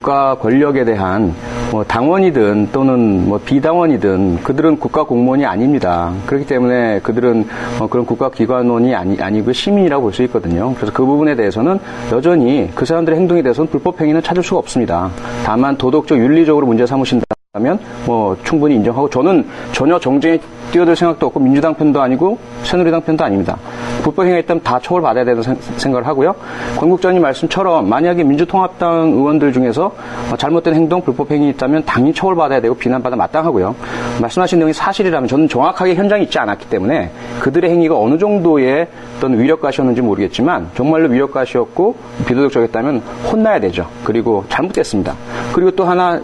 국가 권력에 대한 뭐 당원이든 또는 뭐 비당원이든 그들은 국가 공무원이 아닙니다. 그렇기 때문에 그들은 그런 국가 기관원이 아니고 시민이라고 볼 수 있거든요. 그래서 그 부분에 대해서는 여전히 그 사람들의 행동에 대해서는 불법 행위는 찾을 수가 없습니다. 다만 도덕적 윤리적으로 문제 삼으신다면 뭐 충분히 인정하고, 저는 전혀 정쟁에 뛰어들 생각도 없고 민주당 편도 아니고 새누리당 편도 아닙니다. 불법 행위했다면 다 처벌받아야 되는 생각을 하고요. 권 국장님 말씀처럼 만약에 민주통합당 의원들 중에서 잘못된 행동, 불법 행위 있다면 당연히 처벌받아야 되고 비난받아 마땅하고요. 말씀하신 내용이 사실이라면 저는 정확하게 현장에 있지 않았기 때문에 그들의 행위가 어느 정도의 어떤 위력가시였는지 모르겠지만 정말로 위력가시였고 비도덕적이었다면 혼나야 되죠. 그리고 잘못됐습니다. 그리고 또 하나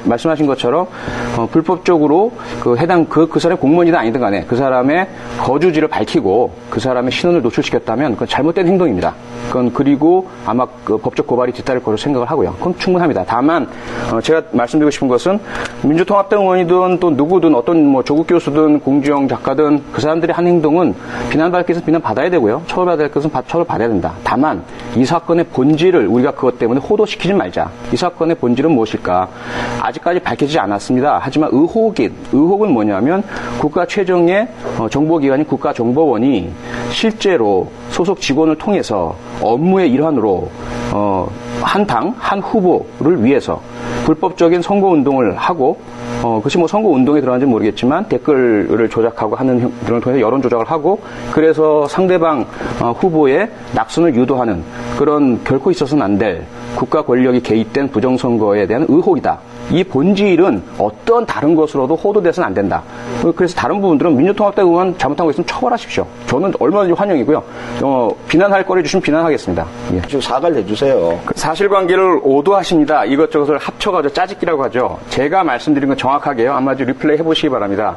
말씀하신 것처럼 불법적으로 그 해당 그 사람의 공무원이든 아니든 간에 그 사람의 거주지를 밝히고 그 사람의 신원을 노출시켰다면 그건 잘못된 행동입니다. 그건 그리고 아마 그 법적 고발이 뒤따를 거로 생각을 하고요. 그건 충분합니다. 다만 제가 말씀드리고 싶은 것은 민주통합당 의원이든 또 누구든 어떤 뭐 조국 교수든 공주영 작가든 그 사람들이 한 행동은 비난받을 것은 비난받아야 되고요. 처벌받을 것은 처벌받아야 된다. 다만 이 사건의 본질을 우리가 그것 때문에 호도시키지 말자. 이 사건의 본질은 무엇일까? 아직까지 밝혀지지 않았습니다. 하지만 의혹은 뭐냐면 국가 최정의 정보기관인 국가정보원이 실제로 소속 직원을 통해서 업무의 일환으로 한 당, 한 후보를 위해서 불법적인 선거운동을 하고 그것이 뭐 선거운동에 들어간지 모르겠지만 댓글을 조작하고 하는 등을 통해서 여론 조작을 하고 그래서 상대방 후보의 낙선을 유도하는 그런 결코 있어서는 안 될 국가 권력이 개입된 부정선거에 대한 의혹이다. 이 본질은 어떤 다른 것으로도 호도돼서는 안 된다. 그래서 다른 부분들은 민주통합당 의원 잘못한 거 있으면 처벌하십시오. 저는 얼마든지 환영이고요. 비난할 거리 주시면 비난하겠습니다. 예. 좀 사과를 해주세요. 사실관계를 오도하십니다. 이것저것을 합쳐가지고 짜집기라고 하죠. 제가 말씀드린 건 정확하게요. 아마 리플레이 해보시기 바랍니다.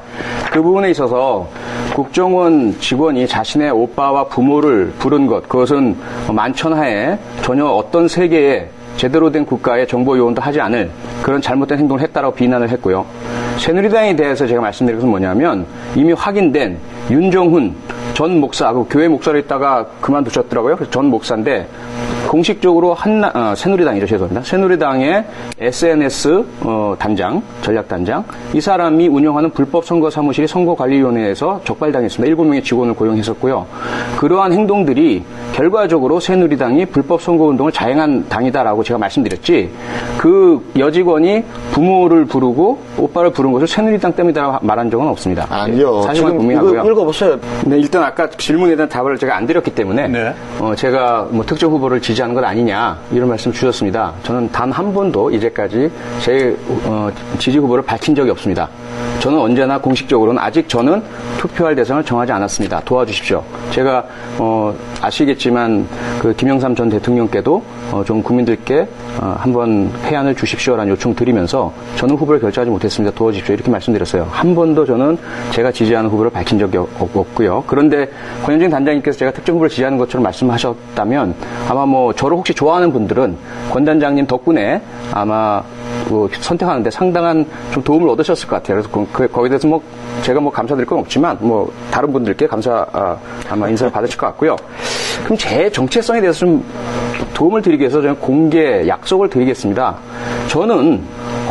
그 부분에 있어서 국정원 직원이 자신의 오빠와 부모를 부른 것, 그것은 만천하에 전혀 어떤 세계에 제대로 된 국가의 정보 요원도 하지 않을 그런 잘못된 행동을 했다라고 비난을 했고요. 새누리당에 대해서 제가 말씀드린 것은 뭐냐면 이미 확인된 윤종훈 전 목사, 교회 목사로 있다가 그만두셨더라고요. 그래서 전 목사인데 공식적으로 새누리당이죠. 죄송합니다. 새누리당의 SNS 단장, 전략단장, 이 사람이 운영하는 불법 선거 사무실이 선거관리위원회에서 적발당했습니다. 7명의 직원을 고용했었고요. 그러한 행동들이 결과적으로 새누리당이 불법 선거운동을 자행한 당이다라고 제가 말씀드렸지, 그 여직원이 부모를 부르고 오빠를 부른 것을 새누리당 때문이라고 말한 적은 없습니다. 아니요. 사실은 분명하고요. 이거 읽어보세요. 네, 일단 아까 질문에 대한 답을 제가 안 드렸기 때문에 네. 제가 뭐 특정 후보를 지지하는 것 아니냐 이런 말씀 주셨습니다. 저는 단 한 번도 이제까지 제 지지 후보를 밝힌 적이 없습니다. 저는 언제나 공식적으로는 아직 저는 투표할 대상을 정하지 않았습니다. 도와주십시오. 제가 아시겠지만 그 김영삼 전 대통령께도 좀 국민들께 한번 해안을 주십시오라는 요청 드리면서 저는 후보를 결정하지 못했습니다. 도와주십시오. 이렇게 말씀드렸어요. 한 번도 저는 제가 지지하는 후보를 밝힌 적이 없고요. 그런데 권현정 단장님께서 제가 특정 후보를 지지하는 것처럼 말씀하셨다면 아마 뭐 저를 혹시 좋아하는 분들은 권 단장님 덕분에 아마 선택하는데 상당한 좀 도움을 얻으셨을 것 같아요. 그래서 거기에 대해서 뭐 제가 뭐 감사드릴 건 없지만 뭐 다른 분들께 아마 인사를 받으실 것 같고요. 그럼 제 정체성에 대해서 좀 도움을 드리기 위해서 저는 공개 약속을 드리겠습니다. 저는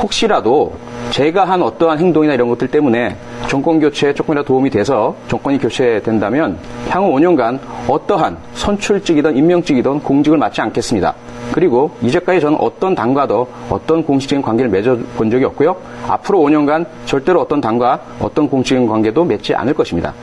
혹시라도 제가 한 어떠한 행동이나 이런 것들 때문에 정권 교체에 조금이라도 도움이 돼서 정권이 교체된다면 향후 5년간 어떠한 선출직이든 임명직이든 공직을 맡지 않겠습니다. 그리고 이제까지 저는 어떤 당과도 어떤 공식적인 관계를 맺어본 적이 없고요. 앞으로 5년간 절대로 어떤 당과 어떤 공식적인 관계도 맺지 않을 것입니다.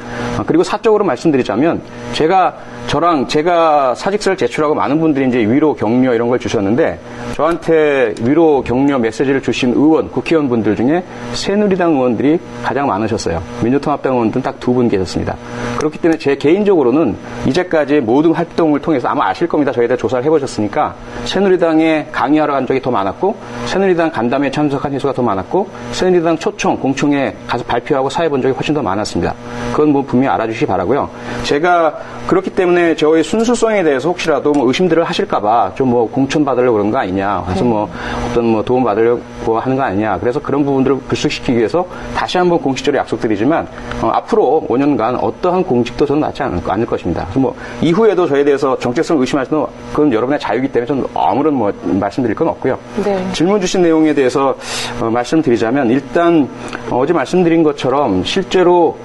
그리고 사적으로 말씀드리자면 제가 사직서를 제출하고 많은 분들이 이제 위로 격려 이런 걸 주셨는데 저한테 위로 격려 메시지를 주신 의원, 국회의원분들 중에 새누리당 의원들이 가장 많으셨어요. 민주통합당 의원들은 딱 2분 계셨습니다. 그렇기 때문에 제 개인적으로는 이제까지 모든 활동을 통해서 아마 아실 겁니다. 저희에 대해 조사를 해보셨으니까 새누리당에 강의하러 간 적이 더 많았고 새누리당 간담회에 참석한 횟수가 더 많았고 새누리당 초청, 공청회에 가서 발표하고 사회 본 적이 훨씬 더 많았습니다. 그건 뭐 분명히 알아주시기 바라고요. 제가 그렇기 때문에 저의 순수성에 대해서 혹시라도 뭐 의심들을 하실까봐 좀 뭐 공천받으려고 그런 거 아니냐 아니냐. 그래서 뭐 어떤 뭐 도움 받으려고 하는 거 아니냐. 그래서 그런 부분들을 불쑥시키기 위해서 다시 한번 공식적으로 약속드리지만 앞으로 5년간 어떠한 공직도 저는 낳지 않을 것입니다. 그래서 뭐 이후에도 저에 대해서 정체성을 의심하시는 그건 여러분의 자유이기 때문에 저는 아무런 뭐 말씀드릴 건 없고요. 네. 질문 주신 내용에 대해서 말씀드리자면 일단 어제 말씀드린 것처럼 실제로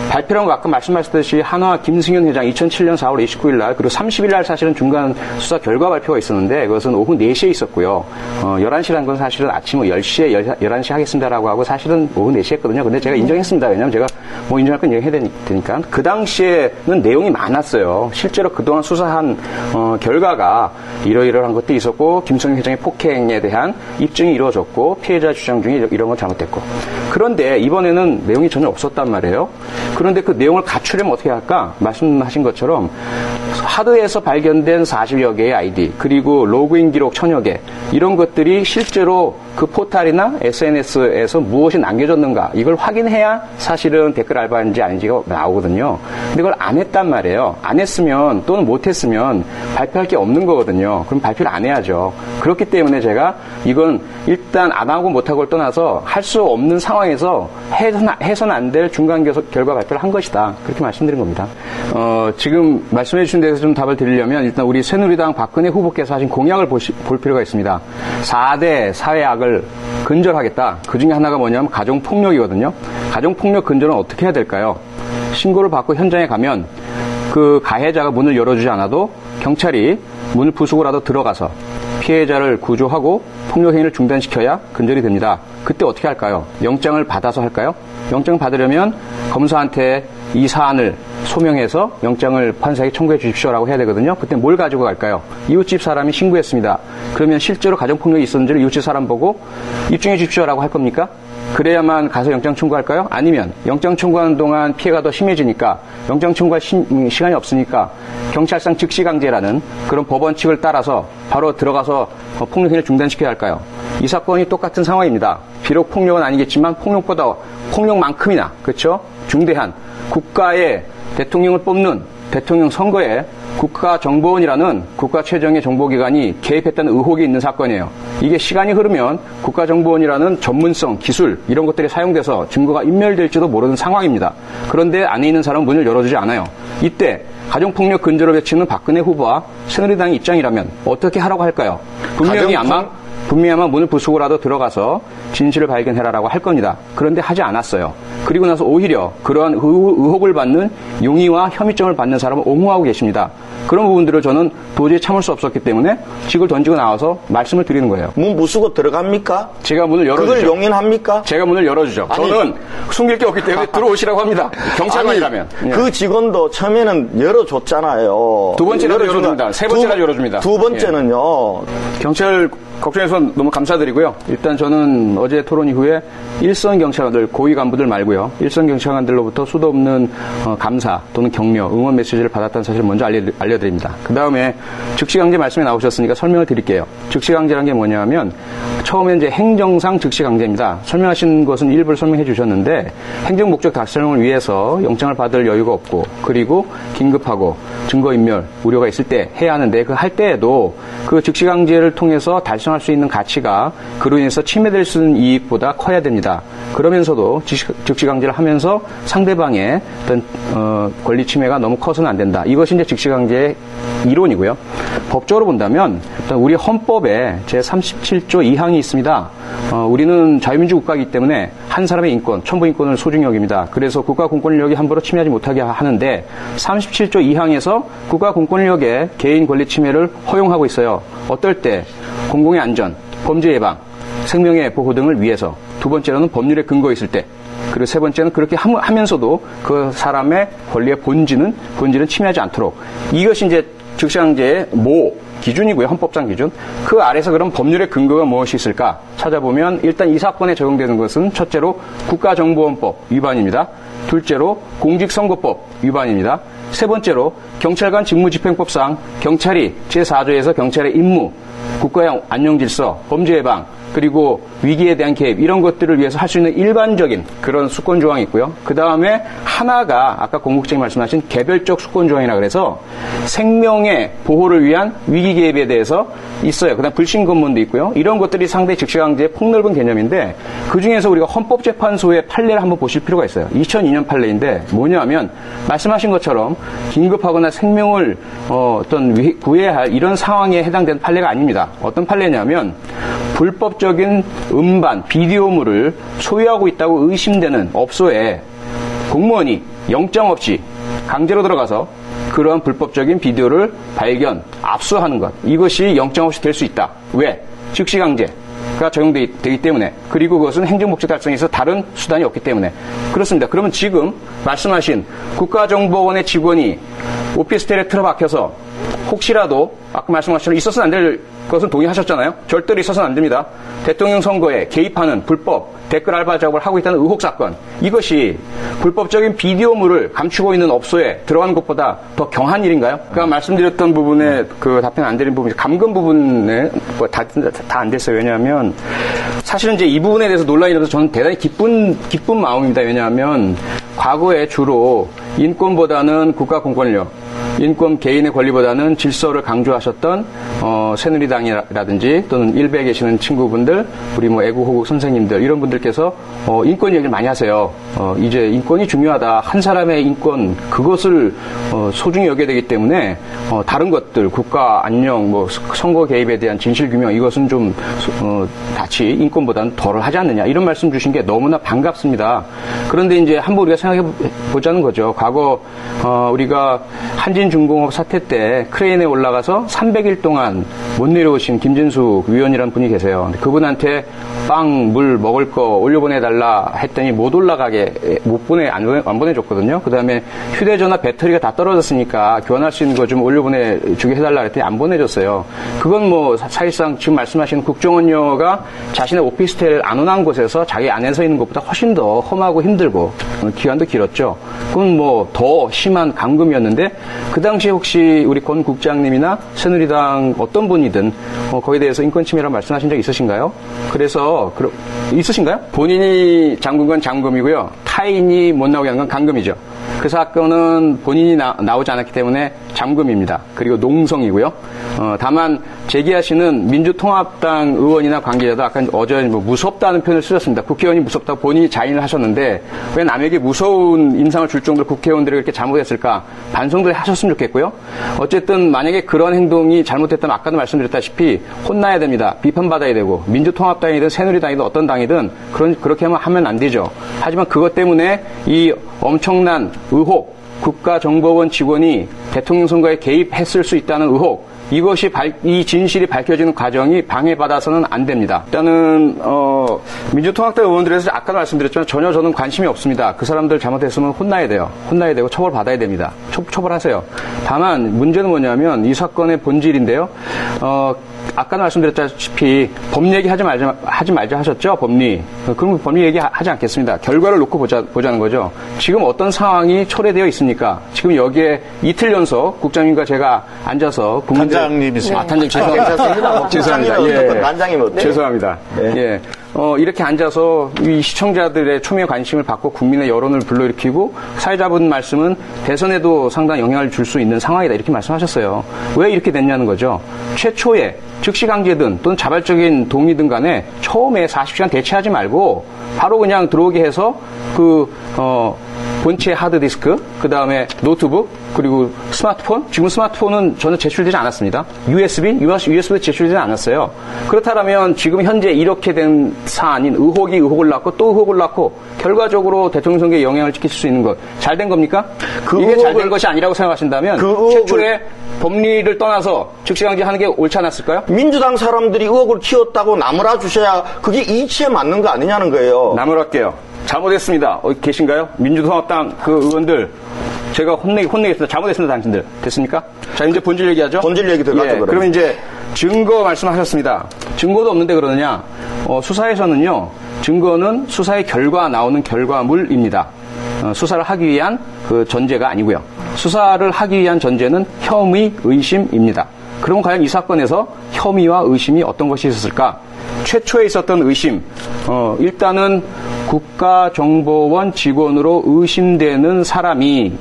발표한 거 아까 말씀하셨듯이 한화 김승현 회장 2007년 4월 29일 날 그리고 30일 날 사실은 중간 수사 결과 발표가 있었는데 그것은 오후 4시에 있었고요. 11시라는 건 사실은 아침 10시에 11시 하겠습니다라고 하고 사실은 오후 4시에 했거든요. 근데 제가 인정했습니다. 왜냐하면 제가 뭐 인정할 건 인정해야 되니까. 그 당시에는 내용이 많았어요. 실제로 그동안 수사한 결과가 이러이러한 것도 있었고 김승현 회장의 폭행에 대한 입증이 이루어졌고 피해자 주장 중에 이런 건 잘못됐고. 그런데 이번에는 내용이 전혀 없었단 말이에요. 그런데 그 내용을 갖추려면 어떻게 할까? 말씀하신 것처럼 하드에서 발견된 40여 개의 아이디 그리고 로그인 기록 1000여 개 이런 것들이 실제로 그 포탈이나 SNS에서 무엇이 남겨졌는가 이걸 확인해야 사실은 댓글 알바인지 아닌지가 나오거든요. 근데 그걸 안 했단 말이에요. 안 했으면 또는 못 했으면 발표할 게 없는 거거든요. 그럼 발표를 안 해야죠. 그렇기 때문에 제가 이건 일단 안 하고 못 하고를 떠나서 할 수 없는 상황에서 해서는 안 될 중간 결과 발표를 한 것이다. 그렇게 말씀드린 겁니다. 지금 말씀해 주신 데서 좀 답을 드리려면 일단 우리 새누리당 박근혜 후보께서 하신 공약을 볼 필요가 있습니다. 4대 사회악을 근절하겠다. 그 중에 하나가 뭐냐면 가정폭력이거든요. 가정폭력 근절은 어떻게 해야 될까요? 신고를 받고 현장에 가면 그 가해자가 문을 열어주지 않아도 경찰이 문을 부수고라도 들어가서 피해자를 구조하고 폭력 행위를 중단시켜야 근절이 됩니다. 그때 어떻게 할까요? 영장을 받아서 할까요? 영장 받으려면 검사한테 이 사안을 소명해서 영장을 판사에게 청구해 주십시오라고 해야 되거든요. 그때 뭘 가지고 갈까요? 이웃집 사람이 신고했습니다. 그러면 실제로 가정폭력이 있었는지를 이웃집 사람 보고 입증해 주십시오라고 할 겁니까? 그래야만 가서 영장 청구할까요? 아니면 영장 청구하는 동안 피해가 더 심해지니까 영장 청구할 시간이 없으니까 경찰상 즉시강제라는 그런 법원 칙을 따라서 바로 들어가서 폭력행위를 중단시켜야 할까요? 이 사건이 똑같은 상황입니다. 비록 폭력은 아니겠지만 폭력만큼이나 그렇죠? 중대한 국가의 대통령을 뽑는 대통령 선거에 국가정보원이라는 국가 최정의 정보기관이 개입했다는 의혹이 있는 사건이에요. 이게 시간이 흐르면 국가정보원이라는 전문성, 기술 이런 것들이 사용돼서 증거가 인멸될지도 모르는 상황입니다. 그런데 안에 있는 사람은 문을 열어주지 않아요. 이때 가정폭력 근절을 외치는 박근혜 후보와 새누리당의 입장이라면 어떻게 하라고 할까요? 분명히 아마 문을 부수고라도 들어가서 진실을 발견해라라고 할 겁니다. 그런데 하지 않았어요. 그리고 나서 오히려 그러한 의혹을 받는 용의와 혐의점을 받는 사람을 옹호하고 계십니다. 그런 부분들을 저는 도저히 참을 수 없었기 때문에 직을 던지고 나와서 말씀을 드리는 거예요. 문 부수고 들어갑니까? 제가 문을 열어주죠. 그걸 용인합니까? 제가 문을 열어주죠. 아니, 저는 숨길 게 없기 때문에 들어오시라고 합니다. 경찰관이라면. 그 직원도 처음에는 열어줬잖아요. 두 번째라도 열어줍니다. 세 번째라도 열어줍니다. 두 번째는요. 경찰 걱정해서 너무 감사드리고요. 일단 저는 어제 토론 이후에 일선 경찰관들, 고위 간부들 말고요. 일선 경찰관들로부터 수도 없는 감사 또는 격려, 응원 메시지를 받았다는 사실을 먼저 알려드립니다. 그 다음에 즉시강제 말씀에 나오셨으니까 설명을 드릴게요. 즉시강제라는 게 뭐냐면 처음에 이제 행정상 즉시강제입니다. 설명하신 것은 일부를 설명해 주셨는데 행정 목적 달성을 위해서 영장을 받을 여유가 없고 그리고 긴급하고 증거인멸 우려가 있을 때 해야 하는데 그 할 때에도 그 즉시강제를 통해서 달성할 수 있는 가치가 그로 인해서 침해될 수 있는 이익보다 커야 됩니다. 그러면서도 즉시강제를 하면서 상대방의 어떤 권리 침해가 너무 커서는 안 된다. 이것이 이제 즉시강제의 이론이고요. 법적으로 본다면 우리 헌법에 제37조 2항이 있습니다. 우리는 자유민주 국가이기 때문에 한 사람의 인권, 천부 인권을 소중히 여깁니다. 그래서 국가 공권력이 함부로 침해하지 못하게 하는데 37조 2항에서 국가 공권력의 개인 권리 침해를 허용하고 있어요. 어떨 때 공공의 안전, 범죄 예방, 생명의 보호 등을 위해서 두 번째로는 법률에 근거 있을 때 그리고 세 번째는 그렇게 하면서도 그 사람의 권리의 본질은 침해하지 않도록 이것이 이제 즉시강제의 기준이고요. 헌법상 기준. 그 아래서 그럼 법률의 근거가 무엇이 있을까 찾아보면 일단 이 사건에 적용되는 것은 첫째로 국가정보원법 위반입니다. 둘째로 공직선거법 위반입니다. 세 번째로 경찰관 직무집행법상 경찰이 제4조에서 경찰의 임무 국가의 안녕질서, 범죄 예방, 그리고 위기에 대한 개입 이런 것들을 위해서 할 수 있는 일반적인 그런 수권 조항이 있고요. 그 다음에 하나가 아까 공국장님 말씀하신 개별적 수권 조항이라 그래서 생명의 보호를 위한 위기 개입에 대해서 있어요. 그다음 불신 검문도 있고요. 이런 것들이 상당히 즉시강제의 폭넓은 개념인데 그 중에서 우리가 헌법재판소의 판례를 한번 보실 필요가 있어요. 2002년 판례인데 뭐냐면 말씀하신 것처럼 긴급하거나 생명을 구해야 할 이런 상황에 해당되는 판례가 아닙니다. 어떤 판례냐면 불법적인 음반, 비디오물을 소유하고 있다고 의심되는 업소에 공무원이 영장 없이 강제로 들어가서 그런 불법적인 비디오를 발견, 압수하는 것. 이것이 영장 없이 될 수 있다. 왜? 즉시강제가 적용되기 때문에. 그리고 그것은 행정복지 달성에서 다른 수단이 없기 때문에. 그렇습니다. 그러면 지금 말씀하신 국가정보원의 직원이 오피스텔에 틀어박혀서 혹시라도 아까 말씀하신 있어서는 안 될 것은 동의하셨잖아요. 절대로 있어서는 안 됩니다. 대통령 선거에 개입하는 불법 댓글 알바 작업을 하고 있다는 의혹 사건. 이것이 불법적인 비디오물을 감추고 있는 업소에 들어가는 것보다 더 경한 일인가요? 그러니까 말씀드렸던 부분에 그 답변 안 드린 부분이 감금 부분에 다 안 됐어요. 왜냐하면 사실은 이제 이 부분에 대해서 논란이 일어나서 저는 대단히 기쁜 마음입니다. 왜냐하면 과거에 주로 인권보다는 국가 공권력, 인권 개인의 권리보다는 질서를 강조하셨던 새누리당이라든지 또는 일베에 계시는 친구분들, 우리 뭐 애국호국 선생님들 이런 분들께서 인권 얘기를 많이 하세요. 이제 인권이 중요하다. 한 사람의 인권 그것을 소중히 여겨야 되기 때문에 다른 것들 국가 안녕, 뭐 선거 개입에 대한 진실 규명 이것은 좀 다치 인권보다는 덜을 하지 않느냐 이런 말씀 주신 게 너무나 반갑습니다. 그런데 이제 한번 우리가 생각해 보자는 거죠. 과거 우리가 한진중공업 사태 때 크레인에 올라가서 300일 동안 못 내려오신 김진숙 위원이라는 분이 계세요. 그분한테 빵, 물, 먹을 거 올려보내달라 했더니 못 올라가게 안 보내줬거든요. 그 다음에 휴대전화 배터리가 다 떨어졌으니까 교환할 수 있는 거 좀 올려보내주게 해달라 했더니 안 보내줬어요. 그건 뭐 사실상 지금 말씀하신 국정원녀가 자신의 오피스텔 안온한 곳에서 자기 안에 서 있는 것보다 훨씬 더 험하고 힘들고 기간도 길었죠. 그건 뭐 더 심한 감금이었는데 그 당시에 혹시 우리 권 국장님이나 새누리당 어떤 분이든 거기에 대해서 인권 침해라고 말씀하신 적 있으신가요? 그래서 있으신가요? 본인이 잠근 건 잠금이고요. 타인이 못 나오게 하는 건 감금이죠. 그 사건은 본인이 나오지 않았기 때문에 잠금입니다. 그리고 농성이고요. 다만 제기하시는 민주통합당 의원이나 관계자도 아까 어제 뭐 무섭다는 표현을 쓰셨습니다. 국회의원이 무섭다고 본인이 자인을 하셨는데 왜 남에게 무서운 인상을 줄 정도로 국회의원들이 그렇게 잘못했을까 반성들 하셨으면 좋겠고요. 어쨌든 만약에 그런 행동이 잘못됐다면 아까도 말씀드렸다시피 혼나야 됩니다. 비판받아야 되고 민주통합당이든 새누리당이든 어떤 당이든 그렇게 하면 안 되죠. 하지만 그것 때문에 이 엄청난 의혹, 국가정보원 직원이 대통령 선거에 개입했을 수 있다는 의혹, 이 진실이 밝혀지는 과정이 방해받아서는 안 됩니다. 일단은 민주통합당 의원들에서 아까 말씀드렸지만 전혀 저는 관심이 없습니다. 그 사람들 잘못했으면 혼나야 돼요. 혼나야 되고 처벌받아야 됩니다. 처벌하세요. 다만 문제는 뭐냐면 이 사건의 본질인데요. 아까 말씀드렸다시피 법 얘기 하지 말자 하셨죠? 법리. 그럼 법리 얘기 하지 않겠습니다. 결과를 놓고 보자는 거죠. 지금 어떤 상황이 초래되어 있습니까? 지금 여기에 이틀 연속 국장님과 제가 앉아서 단장님이세요. 단장님 죄송합니다. 죄송합니다. 예. 단장님 어때요? 죄송합니다. 네. 예. 이렇게 앉아서 이 시청자들의 초미의 관심을 받고 국민의 여론을 불러일으키고 사회자분 말씀은 대선에도 상당히 영향을 줄 수 있는 상황이다 이렇게 말씀하셨어요. 왜 이렇게 됐냐는 거죠. 최초에 즉시강제든 또는 자발적인 동의든 간에 처음에 40시간 대체하지 말고 바로 그냥 들어오게 해서 본체 하드디스크, 그 다음에 노트북, 그리고 스마트폰. 지금 스마트폰은 전혀 제출되지 않았습니다. USB도 제출되지 않았어요. 그렇다면 지금 현재 이렇게 된 사안인 의혹이 의혹을 낳고 또 의혹을 낳고 결과적으로 대통령 선거에 영향을 끼칠 수 있는 것. 잘 된 겁니까? 이게 잘 된 것이 아니라고 생각하신다면 최초에 법리를 떠나서 즉시강제하는 게 옳지 않았을까요? 민주당 사람들이 의혹을 키웠다고 나무라 주셔야 그게 이치에 맞는 거 아니냐는 거예요. 나무랄게요. 잘못했습니다. 계신가요? 민주통합당 그 의원들 제가 혼내겠습니다. 잘못했습니다, 당신들. 됐습니까? 자, 이제 본질 얘기하죠? 본질 얘기 들어가죠. 그러면 이제 증거 말씀하셨습니다. 증거도 없는데 그러느냐? 수사에서는요, 증거는 수사의 결과 나오는 결과물입니다. 수사를 하기 위한 그 전제가 아니고요. 수사를 하기 위한 전제는 혐의, 의심입니다. 그럼 과연 이 사건에서 혐의와 의심이 어떤 것이 있었을까? 최초에 있었던 의심, 일단은 국가정보원 직원으로 의심되는 사람이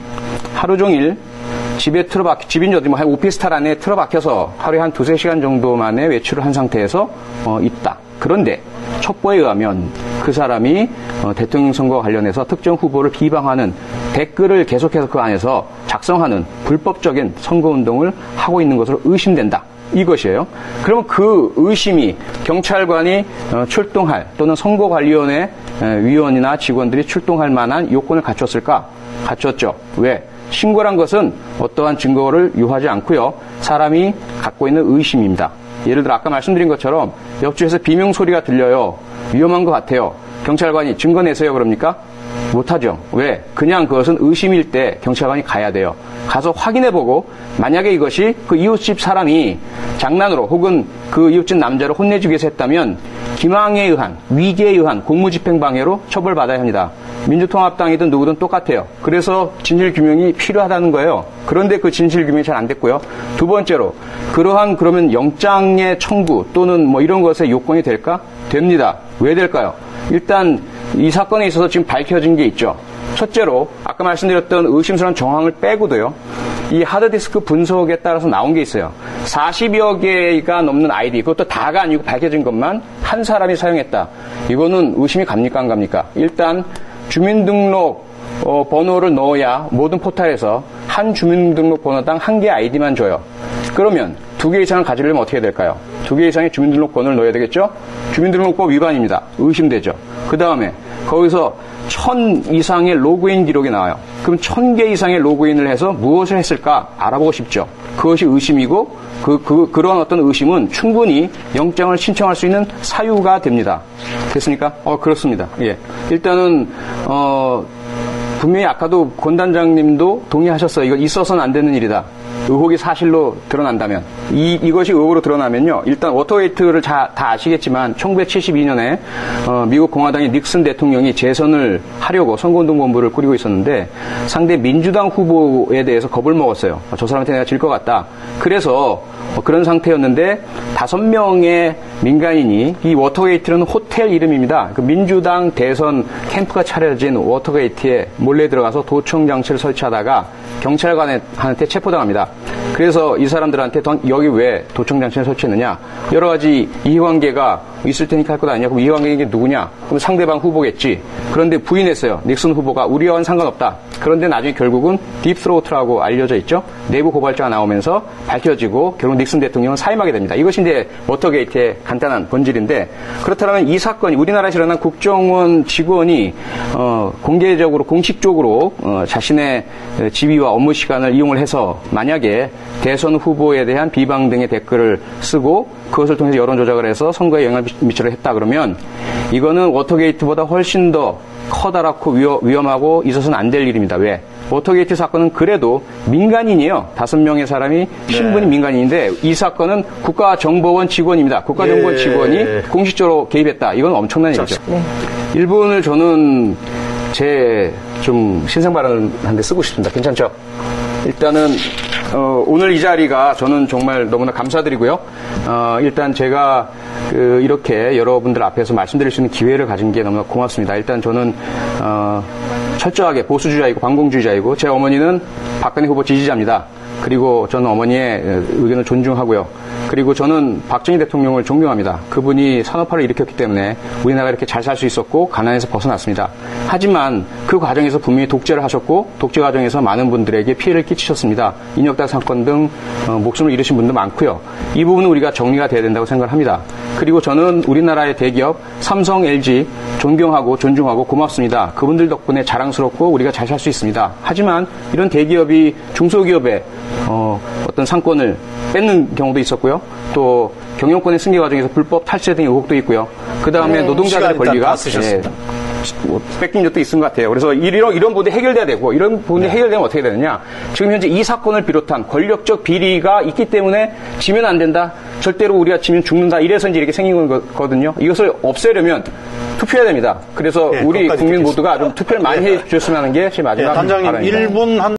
하루 종일 집인지 어디 한 오피스텔 안에 틀어박혀서 하루에 한 2-3시간 정도 만에 외출을 한 상태에서 있다. 그런데 첩보에 의하면 그 사람이 대통령 선거와 관련해서 특정 후보를 비방하는 댓글을 계속해서 그 안에서 작성하는 불법적인 선거운동을 하고 있는 것으로 의심된다. 이것이에요. 그러면 그 의심이 경찰관이 출동할 또는 선거관리위원회 위원이나 직원들이 출동할 만한 요건을 갖췄을까? 갖췄죠. 왜? 신고란 것은 어떠한 증거를 요하지 않고요. 사람이 갖고 있는 의심입니다. 예를 들어 아까 말씀드린 것처럼 옆집에서 비명 소리가 들려요. 위험한 것 같아요. 경찰관이 증거 내세요 그럽니까? 못하죠. 왜? 그냥 그것은 의심일 때 경찰관이 가야 돼요. 가서 확인해보고 만약에 이것이 그 이웃집 사람이 장난으로 혹은 그 이웃집 남자를 혼내주기 위해서 했다면 기망에 의한 위기에 의한 공무집행방해로 처벌받아야 합니다. 민주통합당이든 누구든 똑같아요. 그래서 진실규명이 필요하다는 거예요. 그런데 그 진실규명이 잘 안 됐고요. 두 번째로 그러한 그러면 영장의 청구 또는 뭐 이런 것의 요건이 될까? 됩니다. 왜 될까요? 일단 이 사건에 있어서 지금 밝혀진 게 있죠. 첫째로 아까 말씀드렸던 의심스러운 정황을 빼고도요. 이 하드디스크 분석에 따라서 나온 게 있어요. 40여 개가 넘는 아이디, 그것도 다가 아니고 밝혀진 것만 한 사람이 사용했다. 이거는 의심이 갑니까 안 갑니까? 일단 주민등록 번호를 넣어야 모든 포털에서 한 주민등록 번호당 한 개 아이디만 줘요. 그러면 2개 이상을 가지려면 어떻게 될까요? 2개 이상의 주민등록 번호를 넣어야 되겠죠? 주민등록법 위반입니다. 의심되죠. 그 다음에 거기서 1000 이상의 로그인 기록이 나와요. 그럼 1000개 이상의 로그인을 해서 무엇을 했을까 알아보고 싶죠. 그것이 의심이고 그런 어떤 의심은 충분히 영장을 신청할 수 있는 사유가 됩니다. 됐습니까? 그렇습니다. 예. 일단은 분명히 아까도 권 단장님도 동의하셨어요. 이거 있어서는 안 되는 일이다. 의혹이 사실로 드러난다면 이것이 의혹으로 드러나면요. 일단 워터게이트를 다 아시겠지만 1972년에 미국 공화당의 닉슨 대통령이 재선을 하려고 선거운동본부를 꾸리고 있었는데 상대 민주당 후보에 대해서 겁을 먹었어요. 저 사람한테 내가 질 것 같다. 그래서 그런 상태였는데 5명의 민간인이 이 워터게이트는 호텔 이름입니다. 그 민주당 대선 캠프가 차려진 워터게이트에 몰래 들어가서 도청 장치를 설치하다가 경찰관한테 체포당합니다. 그래서 이 사람들한테 여기 왜 도청 장치를 설치했느냐? 여러 가지 이해관계가 있을 테니까 할 것 아니냐? 그럼 이해관계가 누구냐? 그럼 상대방 후보겠지. 그런데 부인했어요. 닉슨 후보가 우리와는 상관없다. 그런데 나중에 결국은 딥스로트라고 알려져 있죠. 내부 고발자가 나오면서 밝혀지고 결국 닉슨 대통령은 사임하게 됩니다. 이것이 이제 워터게이트의 간단한 본질인데 그렇다면 이 사건이 우리나라에서 일어난 국정원 직원이 공개적으로 공식적으로 자신의 지위와 업무 시간을 이용을 해서 만약에 대선 후보에 대한 비방 등의 댓글을 쓰고 그것을 통해서 여론 조작을 해서 선거에 영향을 미치려 했다 그러면 이거는 워터게이트보다 훨씬 더 커다랗고 위험하고 있어서는 안 될 일입니다. 왜? 워터게이트 사건은 그래도 민간인이에요. 5명의 사람이 신분이 민간인인데 이 사건은 국가정보원 직원입니다. 국가정보원 직원이 공식적으로 개입했다. 이건 엄청난 일이죠. 일본을 저는 좀 신상 발언한데 쓰고 싶습니다. 괜찮죠? 일단은 오늘 이 자리가 저는 정말 너무나 감사드리고요. 일단 제가 이렇게 여러분들 앞에서 말씀드릴 수 있는 기회를 가진 게 너무나 고맙습니다. 일단 저는 철저하게 보수주의자이고 반공주의자이고 제 어머니는 박근혜 후보 지지자입니다. 그리고 저는 어머니의 의견을 존중하고요. 그리고 저는 박정희 대통령을 존경합니다. 그분이 산업화를 일으켰기 때문에 우리나라가 이렇게 잘 살 수 있었고 가난에서 벗어났습니다. 하지만 그 과정에서 분명히 독재를 하셨고 독재 과정에서 많은 분들에게 피해를 끼치셨습니다. 인혁당 사건 등 목숨을 잃으신 분도 많고요. 이 부분은 우리가 정리가 돼야 된다고 생각을 합니다. 그리고 저는 우리나라의 대기업 삼성, LG 존경하고 존중하고 고맙습니다. 그분들 덕분에 자랑스럽고 우리가 잘 살 수 있습니다. 하지만 이런 대기업이 중소기업의 어떤 상권을 뺏는 경우도 있었고요. 또 경영권의 승계 과정에서 불법 탈세 등의 의혹도 있고요. 그 다음에 노동자들의 권리가 뺏긴 적도 있은 것 같아요. 그래서 이런 부분이 해결돼야 되고 이런 부분이 해결되면 어떻게 되느냐. 지금 현재 이 사건을 비롯한 권력적 비리가 있기 때문에 지면 안 된다. 절대로 우리가 지면 죽는다. 이래서 이제 이렇게 생긴 거거든요. 이것을 없애려면 투표해야 됩니다. 그래서 우리 국민 모두가 좀 투표를 많이 해주셨으면 하는 게 제 마지막 단장님 바람입니다. 1분 한